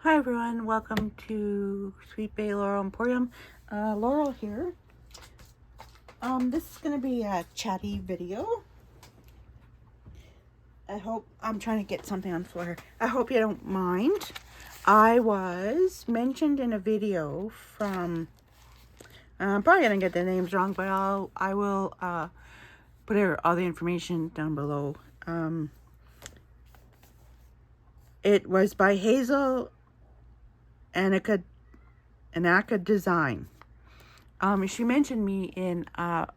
Hi everyone, welcome to Sweet Bay Laurel Emporium. Laurel here. This is going to be a chatty video. I'm trying to get something on the floor. I hope you don't mind. I was mentioned in a video from, I'm probably going to get the names wrong, but I will put all the information down below. It was by Hazel Anaka Design. She mentioned me in a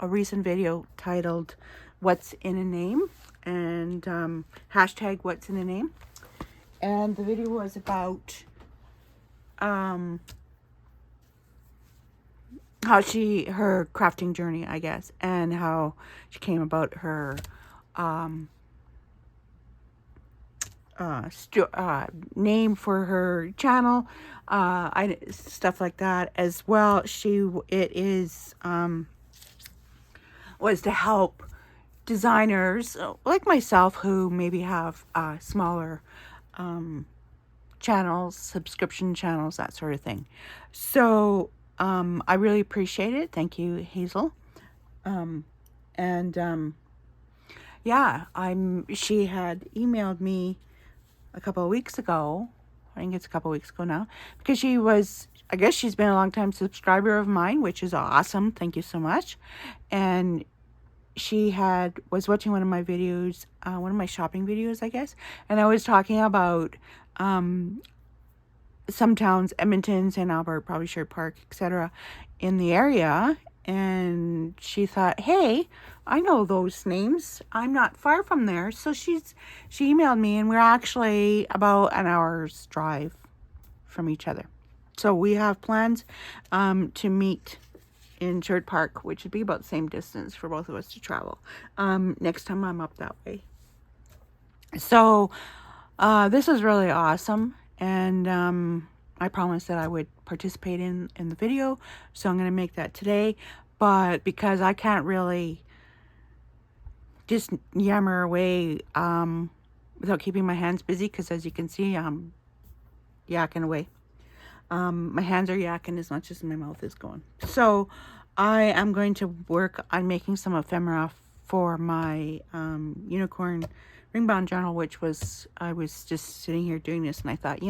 recent video titled "What's in a Name" and hashtag "What's in a Name," and the video was about how her crafting journey, I guess, and how she came about her name for her channel, stuff like that as well. Was to help designers like myself who maybe have smaller channels, subscription channels, that sort of thing. So I really appreciate it. Thank you, Hazel. She had emailed me a couple of weeks ago. I think it's a couple of weeks ago now, because I guess she's been a long time subscriber of mine, which is awesome. Thank you so much. And she was watching one of my videos, one of my shopping videos, I guess. And I was talking about some towns, Edmonton, St. Albert, probably Sherwood Park, etc., in the area. And she thought, hey, I know those names. I'm not far from there. So she emailed me, and we're actually about an hour's drive from each other. So we have plans to meet in Sherwood Park, which would be about the same distance for both of us to travel next time I'm up that way. So this is really awesome, and I promised that I would participate in the video, so I'm going to make that today. But because I can't really just yammer away without keeping my hands busy, because as you can see, I'm yakking away. My hands are yakking as much as my mouth is going. So I am going to work on making some ephemera for my unicorn ring-bound journal, I was just sitting here doing this, and I thought,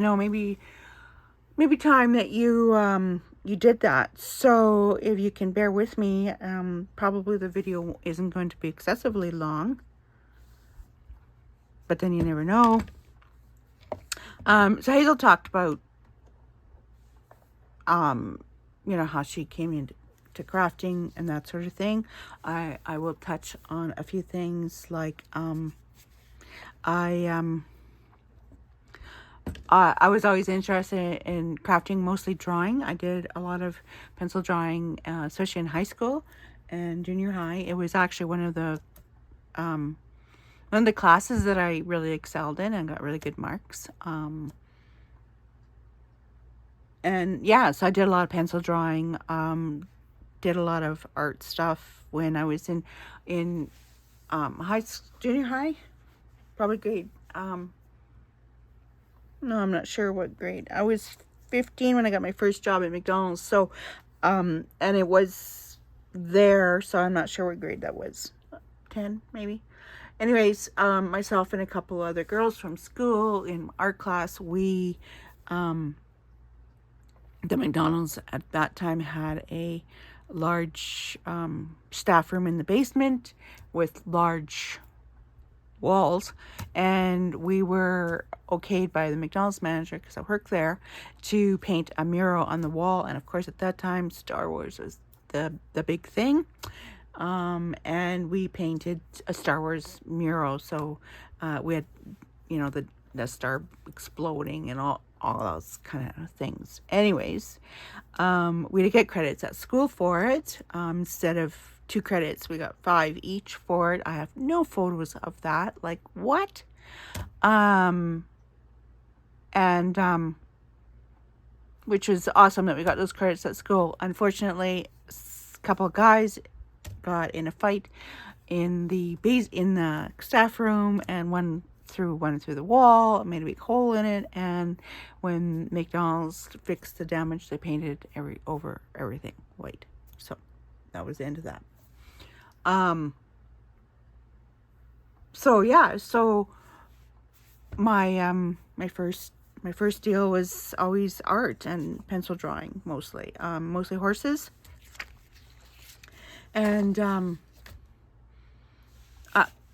maybe time that you did that. So if you can bear with me, probably the video isn't going to be excessively long, but then you never know. So Hazel talked about how she came into crafting and that sort of thing. I will touch on a few things, like I was always interested in crafting, mostly drawing. I did a lot of pencil drawing, especially in high school and junior high. It was actually one of the classes that I really excelled in and got really good marks. So I did a lot of pencil drawing, did a lot of art stuff when I was in junior high, probably grade, no, I'm not sure what grade. I was 15 when I got my first job at McDonald's. So, and it was there, so I'm not sure what grade that was. 10, maybe. Anyways, myself and a couple other girls from school in art class, the McDonald's at that time had a large staff room in the basement with large walls, and we were okayed by the McDonald's manager, because I worked there, to paint a mural on the wall. And of course, at that time, Star Wars was the big thing, and we painted a Star Wars mural. So we had the star exploding and all those kind of things. Anyways, we did get credits at school for it. Instead of 2 credits, we got 5 each for it. I have no photos of that. Like, what? Which was awesome that we got those credits at school. Unfortunately, a couple of guys got in a fight in the staff room, and one threw one through the wall, made a big hole in it, and when McDonald's fixed the damage, they painted over everything white. So that was the end of that. So yeah, so my first deal was always art and pencil drawing, mostly horses. And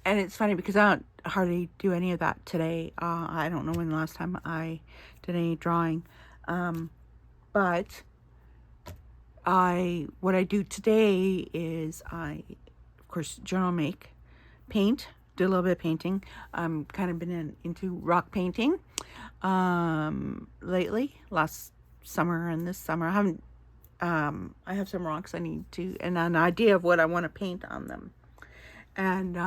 it's funny because I don't hardly do any of that today. I don't know when the last time I did any drawing, but what I do today is I, of course, journal make, paint, do a little bit of painting. I'm kind of been into rock painting lately, last summer and this summer. I have some rocks I need to, and an idea of what I want to paint on them. And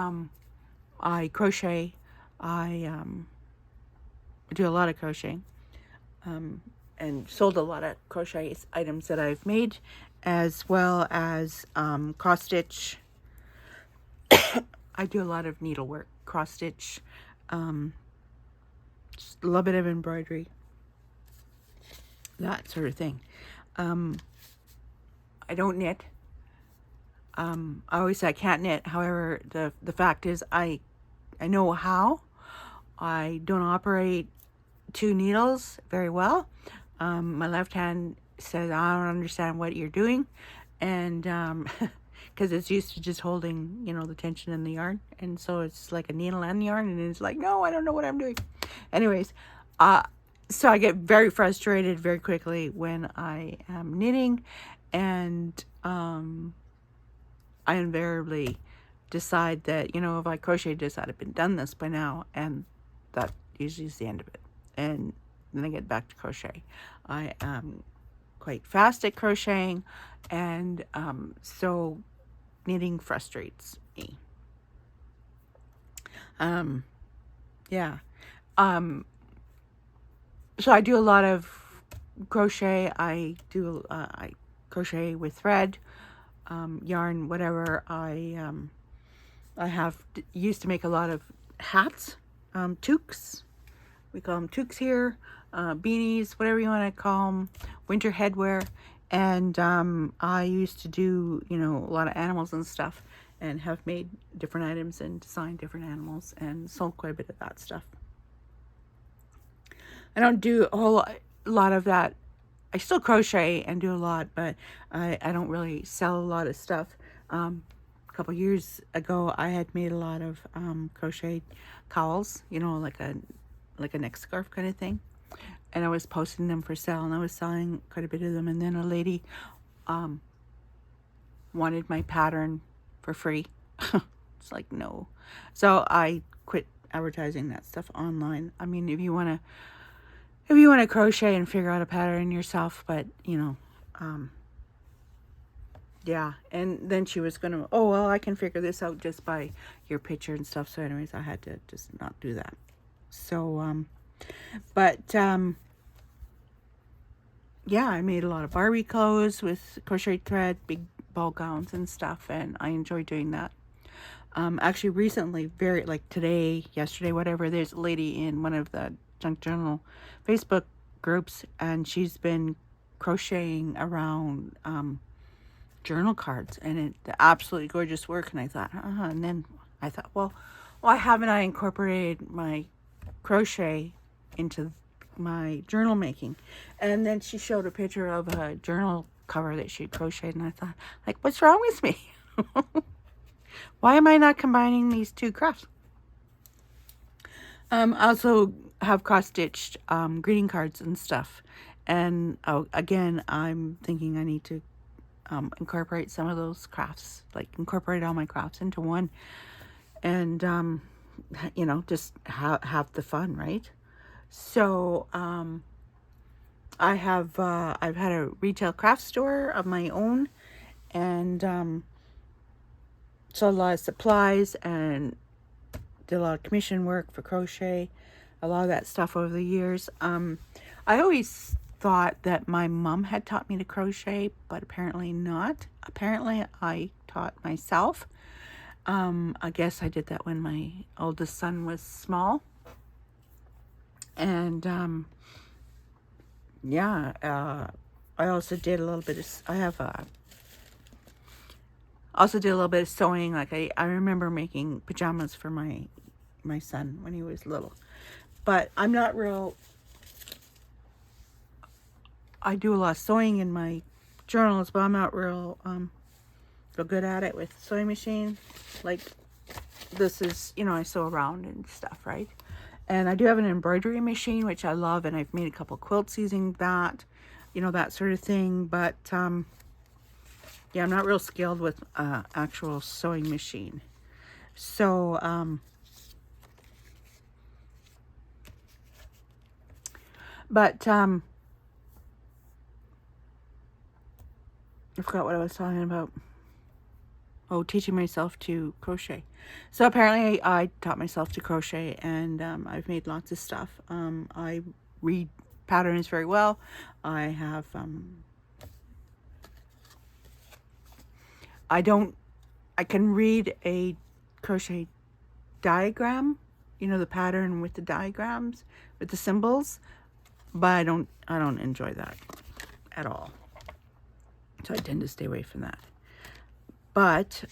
I crochet. I do a lot of crocheting, and sold a lot of crochet items that I've made, as well as cross stitch. I do a lot of needlework, cross stitch, just a little bit of embroidery, that sort of thing. I don't knit. I always say I can't knit. However, the fact is I know how. I don't operate two needles very well. My left hand says, I don't understand what you're doing. And because it's used to just holding, the tension in the yarn. And so it's like a needle and yarn. And it's like, no, I don't know what I'm doing. Anyways, so I get very frustrated very quickly when I am knitting. And I invariably decide that, if I crocheted this, I'd have been done this by now. And that usually is the end of it. And then I get back to crochet. I am quite fast at crocheting, and so knitting frustrates me. Yeah. So I do a lot of crochet. I crochet with thread, yarn, whatever. I used to make a lot of hats, toques. We call them toques here, beanies, whatever you want to call them, winter headwear. And I used to do, a lot of animals and stuff, and have made different items and designed different animals and sold quite a bit of that stuff. I don't do a whole lot of that. I still crochet and do a lot, but I don't really sell a lot of stuff. A couple years ago, I had made a lot of crochet cowls, like a neck scarf kind of thing. And I was posting them for sale, and I was selling quite a bit of them. And then a lady wanted my pattern for free. It's like, no. So I quit advertising that stuff online. I mean, if you want to crochet and figure out a pattern yourself, but yeah. And then she was gonna, oh well, I can figure this out just by your picture and stuff. So anyways, I had to just not do that. So yeah, I made a lot of Barbie clothes with crochet thread, big ball gowns and stuff, and I enjoy doing that. Actually recently, like today, yesterday, whatever, there's a lady in one of the Junk Journal Facebook groups, and she's been crocheting around journal cards, and it's absolutely gorgeous work. And I thought, and then I thought, well, why haven't I incorporated my crochet into my journal making? And then she showed a picture of a journal cover that she crocheted, and I thought, like, what's wrong with me? Why am I not combining these two crafts? I also have cross-stitched greeting cards and stuff, and again, I'm thinking I need to incorporate some of those crafts, like incorporate all my crafts into one, and just have the fun, right? So I've had a retail craft store of my own, and sold a lot of supplies and did a lot of commission work for crochet, a lot of that stuff over the years. I always thought that my mom had taught me to crochet, but apparently not. Apparently I taught myself. I guess I did that when my oldest son was small. And yeah, I also did a little bit of, also did a little bit of sewing. Like I remember making pajamas for my son when he was little. But I'm not real, I do a lot of sewing in my journals, but I'm not real good at it with sewing machine. Like this is, I sew around and stuff, right? And I do have an embroidery machine, which I love, and I've made a couple quilts using that, that sort of thing. But yeah, I'm not real skilled with actual sewing machine. So but I forgot what I was talking about. Oh, teaching myself to crochet. So apparently I taught myself to crochet, and I've made lots of stuff. I read patterns very well. I have, I can read a crochet diagram, the pattern with the diagrams, with the symbols, but I don't enjoy that at all. So I tend to stay away from that. But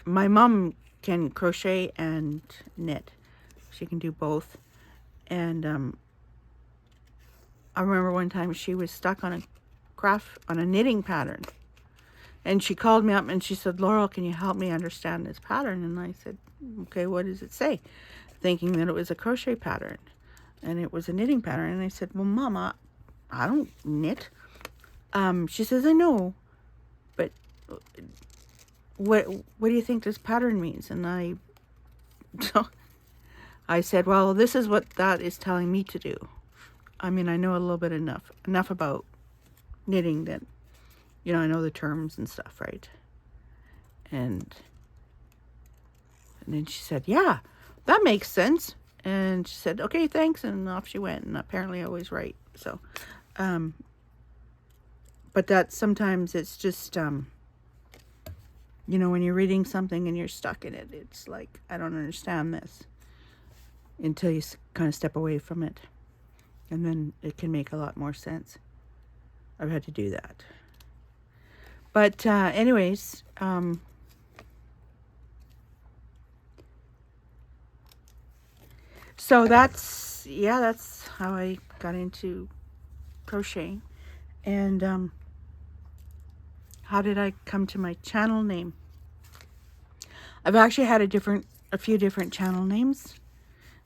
my mom can crochet and knit. She can do both. And I remember one time she was stuck on a knitting pattern. And she called me up and she said, "Laurel, can you help me understand this pattern?" And I said, "Okay, what does it say?" Thinking that it was a crochet pattern. And it was a knitting pattern. And I said, "Well, Mama, I don't knit." She says, "I know, but what do you think this pattern means?" And I said, "Well, this is what that is telling me to do. I mean, I know a little bit enough about knitting that, I know the terms and stuff, right?" And then she said, "Yeah, that makes sense." And she said, "Okay, thanks." And off she went. And apparently I was right. So, but that sometimes it's just, when you're reading something and you're stuck in it, it's like, I don't understand this until you kind of step away from it. And then it can make a lot more sense. I've had to do that. But anyways, so that's how I got into crocheting. And how did I come to my channel name? I've actually had a few different channel names.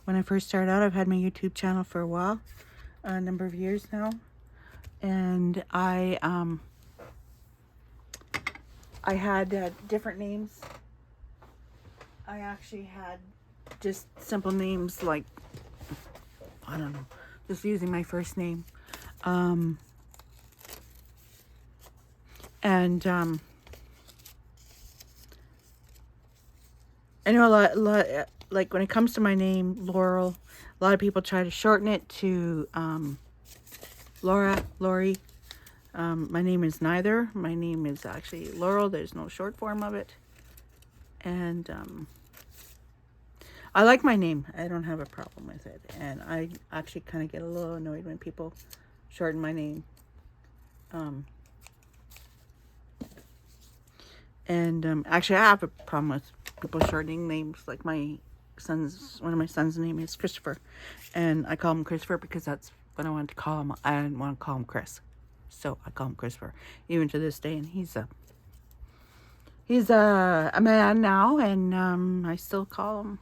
When I first started out, I've had my YouTube channel for a while, a number of years now. And I had different names. I actually had just simple names like, I don't know, just using my first name. And I know a lot, like when it comes to my name, Laurel, a lot of people try to shorten it to Lori. My name is neither. My name is actually Laurel. There's no short form of it. And I like my name. I don't have a problem with it. And I actually kind of get a little annoyed when people shorten my name. Actually, I have a problem with people shortening names. Like one of my son's name is Christopher, and I call him Christopher because that's what I wanted to call him. I didn't want to call him Chris, so I call him Christopher, even to this day. And he's a man now, and I still call him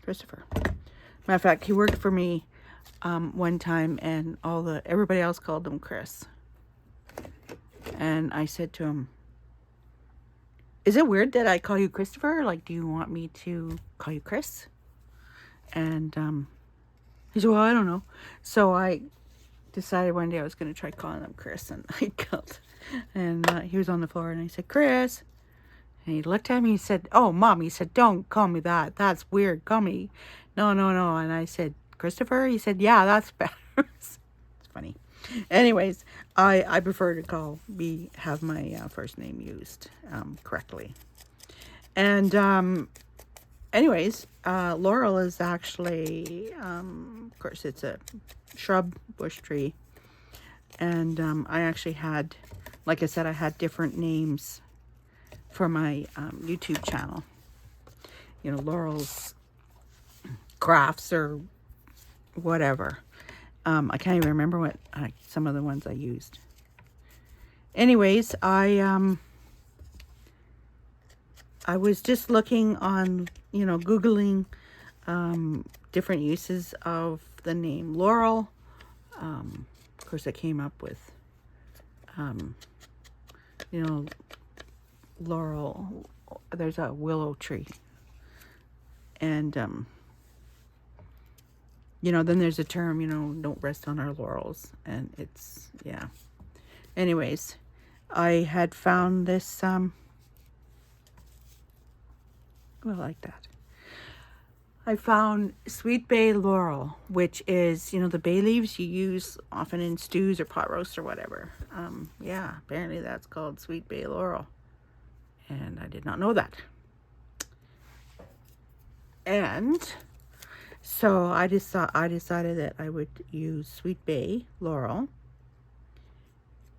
Christopher. Matter of fact, he worked for me one time, and everybody else called him Chris. And I said to him, "Is it weird that I call you Christopher? Like, do you want me to call you Chris?" And he said, "Well, I don't know." So I decided one day I was going to try calling him Chris, and I called. And he was on the floor, and I said, "Chris." And he looked at me, he said, "Oh, Mom," he said, "don't call me that. That's weird. Call me, no. And I said, "Christopher?" He said, "Yeah, that's better." It's funny. Anyways, I prefer to have my first name used correctly. And anyways, Laurel is actually, of course, it's a shrub bush tree. And I actually had, like I said, I had different names for my YouTube channel. You know, Laurel's Crafts or whatever. I can't even remember what some of the ones I used. Anyways, I was just looking on, you know, Googling different uses of the name Laurel. Of course, I came up with, you know, Laurel. There's a willow tree. And, you know, then there's a term, you know, don't rest on our laurels. And it's, yeah. Anyways, I had found this, I like that. I found sweet bay laurel, which is, you know, the bay leaves you use often in stews or pot roasts or whatever. Yeah, apparently that's called sweet bay laurel. And I did not know that. And so I decided that I would use sweet bay laurel.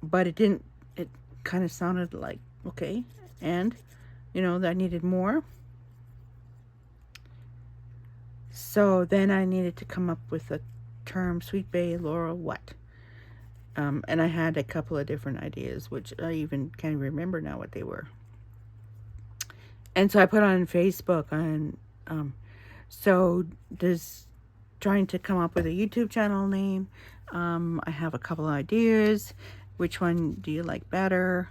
But it didn't, it kind of sounded like, okay. And, you know, I needed more. So then I needed to come up with a term, sweet bay laurel what? And I had a couple of different ideas, which I even can't remember now what they were. And so I put on Facebook on, so trying to come up with a YouTube channel name. I have a couple of ideas. Which one do you like better?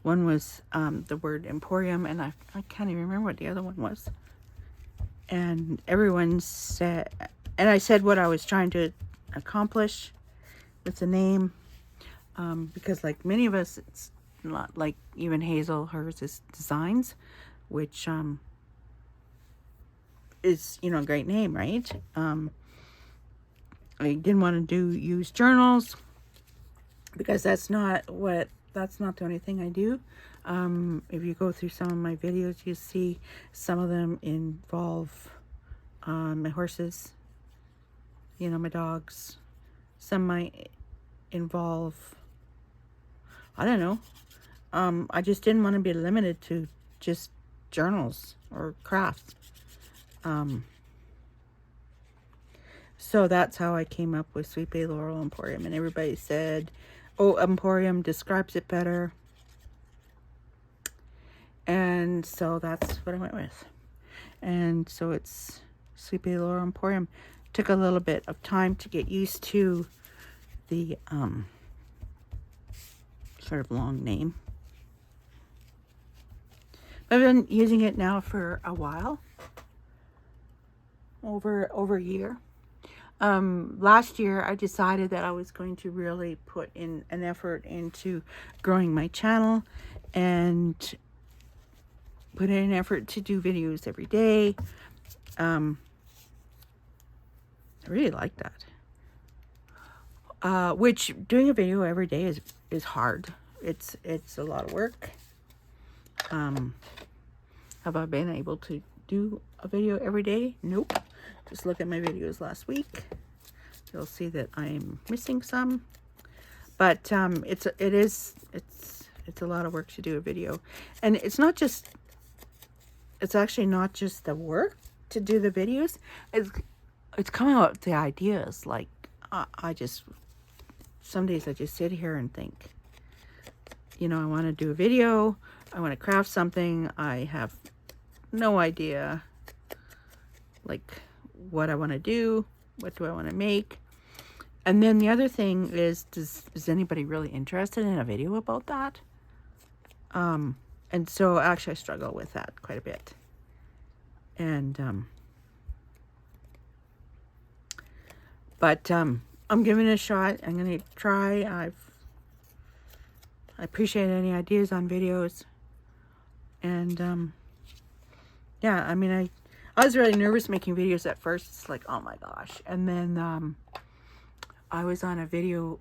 One was the word Emporium, and I can't even remember what the other one was. And everyone said, and I said what I was trying to accomplish with the name, because like many of us, it's not like even Hazel, hers is designs, which is, you know, a great name, right? I didn't want to use journals because that's not the only thing I do. If you go through some of my videos, you see some of them involve my horses, you know, my dogs. Some might involve, I don't know. I just didn't want to be limited to just journals or crafts. So that's how I came up with Sweet Bay Laurel Emporium. And everybody said, oh, Emporium describes it better. And so that's what I went with. And so it's Sweet Bay Laurel Emporium. Took a little bit of time to get used to the sort of long name. I've been using it now for a while. Over a year. Last year I decided that I was going to really put in an effort into growing my channel and put in an effort to do videos every day. I really like that. Which doing a video every day is hard. It's a lot of work. Have I been able to do a video every day? Nope. Just look at my videos last week. You'll see that I'm missing some. But it's a lot of work to do a video. And it's actually not just the work to do the videos. It's coming up with the ideas. Like some days I just sit here and think, you know, I want to do a video. I want to craft something. I have no idea, like, what I want to do. What do I want to make? And then the other thing is is anybody really interested in a video about that? And so actually I struggle with that quite a bit. And but I'm giving it a shot. I'm gonna try. I appreciate any ideas on videos. And yeah, I mean, I was really nervous making videos at first. It's like, oh my gosh. And then I was on a video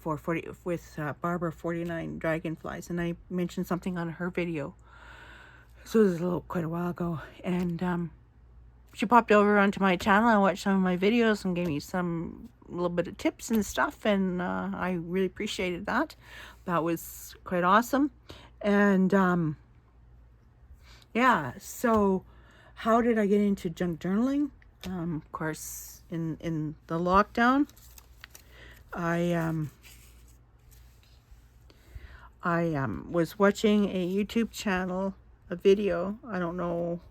with Barbara 49 Dragonflies, and I mentioned something on her video So this was quite a while ago, and she popped over onto my channel and watched some of my videos and gave me some little bit of tips and stuff, and I really appreciated that. That was quite awesome. And yeah, so how did I get into junk journaling? Of course, in the lockdown, I was watching a YouTube channel, a video. I don't know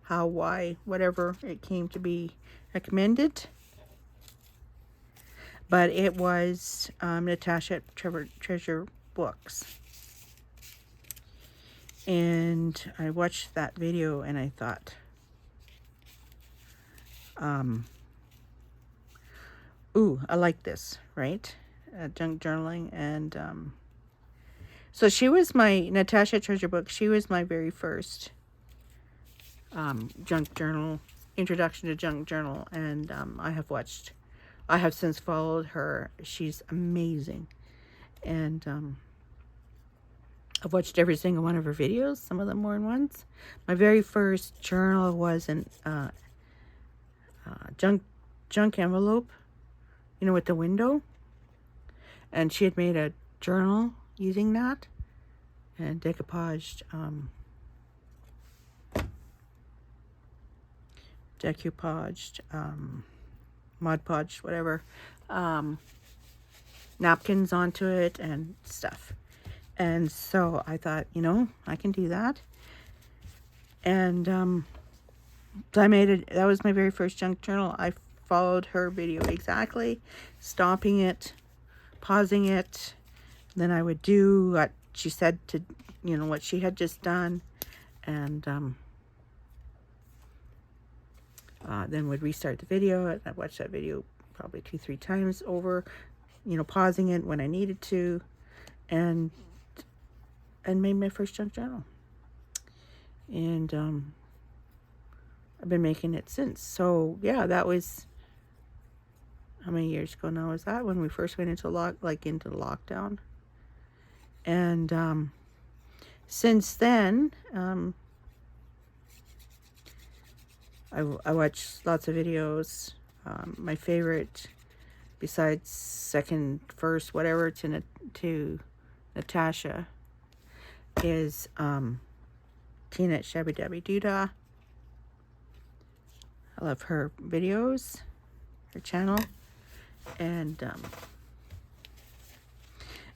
how, why, whatever, it came to be recommended. But it was Natasha Treasure Books. And I watched that video and I thought, ooh, I like this, right? Junk journaling. And so she was my, Natasha Treasure Book, she was my very first junk journal, introduction to junk journal. And I have since followed her. She's amazing. And I've watched every single one of her videos, some of them more than once. My very first journal was an junk envelope, you know, with the window. And she had made a journal using that and decoupaged, Mod Podge, whatever, napkins onto it and stuff. And so I thought, you know, I can do that. And so I made it. That was my very first junk journal. I followed her video exactly, stopping it, pausing it. Then I would do what she said to, you know, what she had just done. And then would restart the video. I watched that video probably 2-3 times over, you know, pausing it when I needed to, and made my first junk journal. And I've been making it since. So yeah, that was, how many years ago now was that, when we first went into into the lockdown? And since then, I watched lots of videos. My favorite, besides second, first, whatever, to Natasha, is Tina at Shabby Dabby Doodah. I love her videos, her channel. And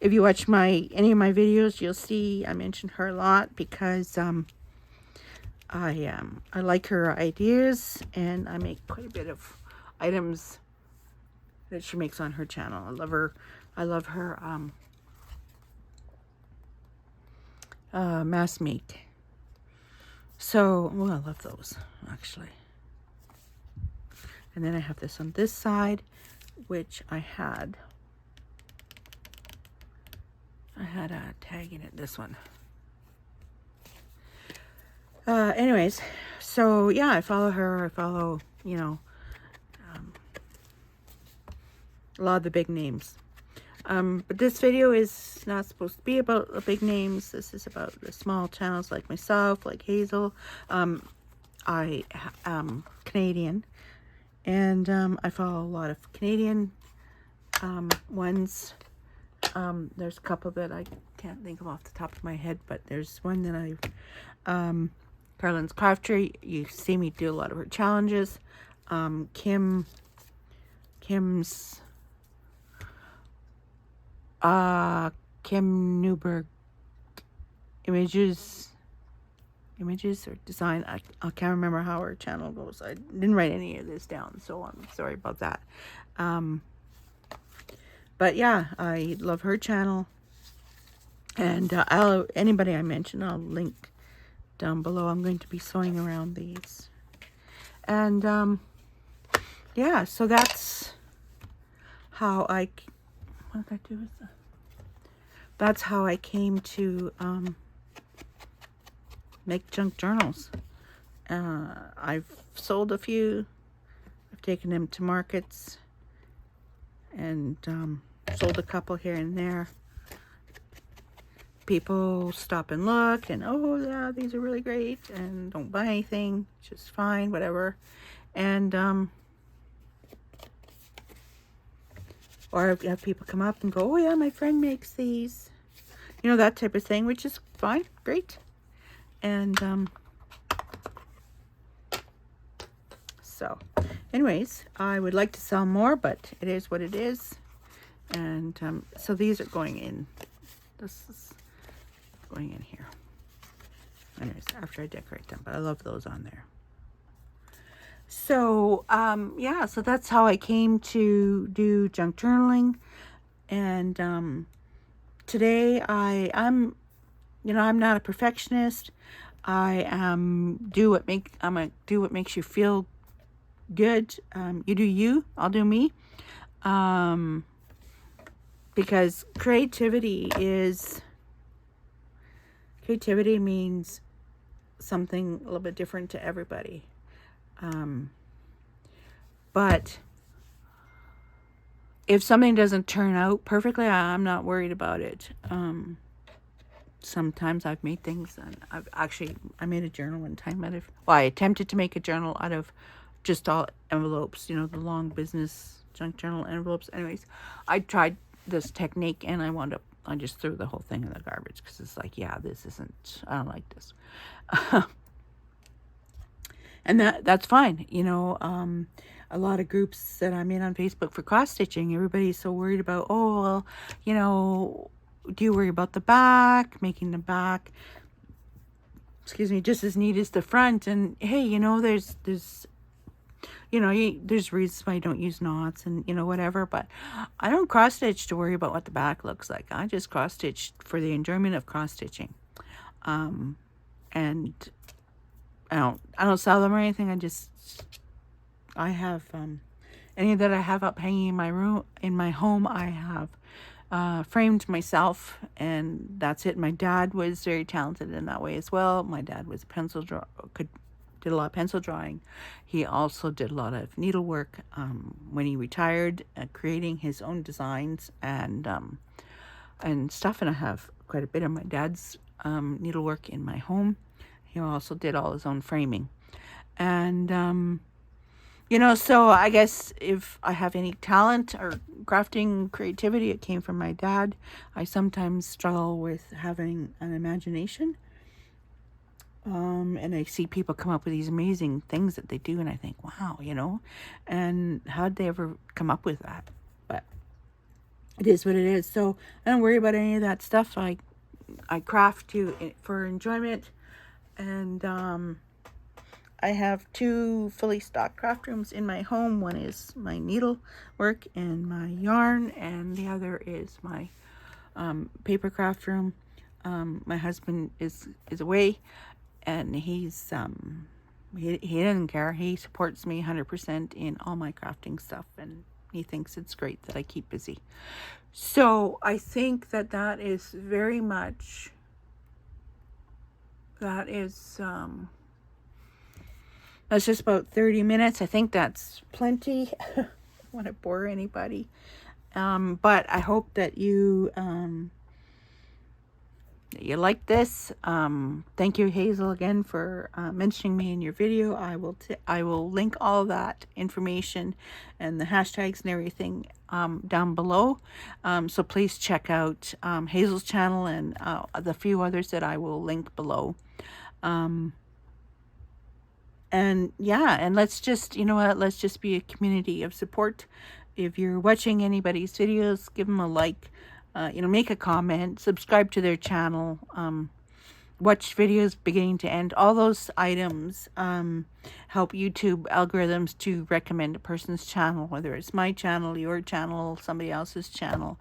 if you watch any of my videos, you'll see I mention her a lot because I like her ideas, and I make quite a bit of items that she makes on her channel. I love her mass make. So, well, I love those actually. And then I have this on this side, which I had a tag in it, this one. Anyways, so yeah, I follow her. I follow, you know, a lot of the big names. But this video is not supposed to be about the big names. This is about the small channels like myself, like Hazel. I am Canadian, and I follow a lot of Canadian ones. There's a couple that I can't think of off the top of my head, but there's one that Carlin's Craftery. You see me do a lot of her challenges. Kim's Kim Newberg images or design. I can't remember how her channel goes. I didn't write any of this down, so I'm sorry about that. But yeah, I love her channel, and anybody I mention, I'll link down below. I'm going to be sewing around these, and yeah, so that's how what did I do with that? That's how I came to make junk journals. I've sold a few. I've taken them to markets and sold a couple here and there. people stop and look and, oh yeah, these are really great, and don't buy anything, just fine, whatever. And or have people come up and go, oh yeah, my friend makes these, you know, that type of thing, which is fine, great. And so anyways, I would like to sell more, but it is what it is. And so these are going in, this is going in here. Anyways, after I decorate them, but I love those on there. So yeah, so that's how I came to do junk journaling. And today I'm, you know, I'm not a perfectionist. I'm gonna do what makes you feel good. You do you, I'll do me. Because creativity means something a little bit different to everybody. But if something doesn't turn out perfectly, I'm not worried about it. Sometimes I've made things, and I made a journal one time I attempted to make a journal out of just all envelopes, you know, the long business junk journal envelopes. Anyways, I tried this technique, and I just threw the whole thing in the garbage, because it's like, yeah, I don't like this. And that's fine. You know, a lot of groups that I'm in on Facebook for cross stitching, everybody's so worried about, oh, well, you know, do you worry about the back, making the back, excuse me, just as neat as the front? And hey, you know, there's you know, there's reasons why I don't use knots and, you know, whatever, but I don't cross stitch to worry about what the back looks like. I just cross stitch for the enjoyment of cross stitching. And I don't sell them or anything. I have any that I have up hanging in my room, in my home, I have framed myself, and that's it. My dad was very talented in that way as well. My dad was did a lot of pencil drawing. He also did a lot of needlework when he retired, creating his own designs and stuff. And I have quite a bit of my dad's needlework in my home. He also did all his own framing. And you know, so I guess if I have any talent or crafting creativity, it came from my dad. I sometimes struggle with having an imagination. And I see people come up with these amazing things that they do, and I think, wow, you know, and how'd they ever come up with that? But it is what it is. So I don't worry about any of that stuff. I craft for enjoyment. And I have 2 fully stocked craft rooms in my home. One is my needlework and my yarn, and the other is my paper craft room. My husband is away, and he doesn't care. He supports me 100% in all my crafting stuff, and he thinks it's great that I keep busy. So I think that is very much, that's just about 30 minutes. I think that's plenty. I don't want to bore anybody. But I hope that you like this. Thank you, Hazel, again for mentioning me in your video. I will link all of that information and the hashtags and everything down below. So please check out Hazel's channel and the few others that I will link below. And yeah, and let's just, you know what, let's just be a community of support. If you're watching anybody's videos, give them a like, you know, make a comment, subscribe to their channel, watch videos beginning to end. All those items help YouTube algorithms to recommend a person's channel, whether it's my channel, your channel, somebody else's channel.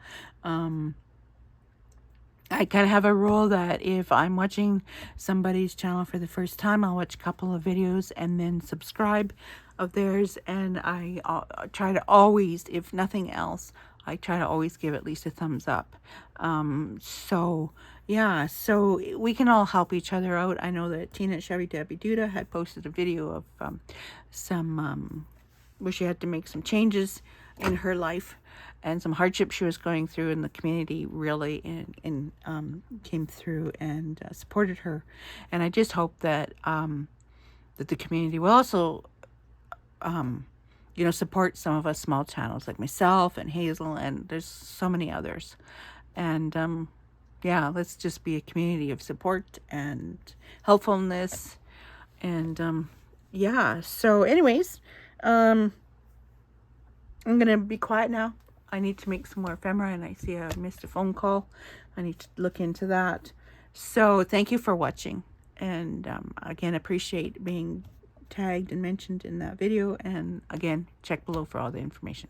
I kind of have a rule that if I'm watching somebody's channel for the first time, I'll watch a couple of videos and then subscribe of theirs. And I try to always, if nothing else, I try to always give at least a thumbs up. So yeah, so we can all help each other out. I know that Tina Chevy Debbie Duda had posted a video of some where she had to make some changes in her life and some hardship she was going through, and the community really came through and supported her. And I just hope that that the community will also support some of us small channels like myself and Hazel, and there's so many others. And yeah, let's just be a community of support and helpfulness. And yeah, so anyways, I'm gonna be quiet now. I need to make some more ephemera, and I see I missed a phone call. I need to look into that. So thank you for watching, and again, appreciate being tagged and mentioned in that video, and again, check below for all the information.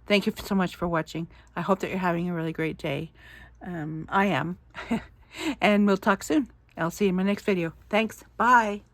Thank you so much for watching. I hope that you're having a really great day. I am. And we'll talk soon. I'll see you in my next video. Thanks. Bye.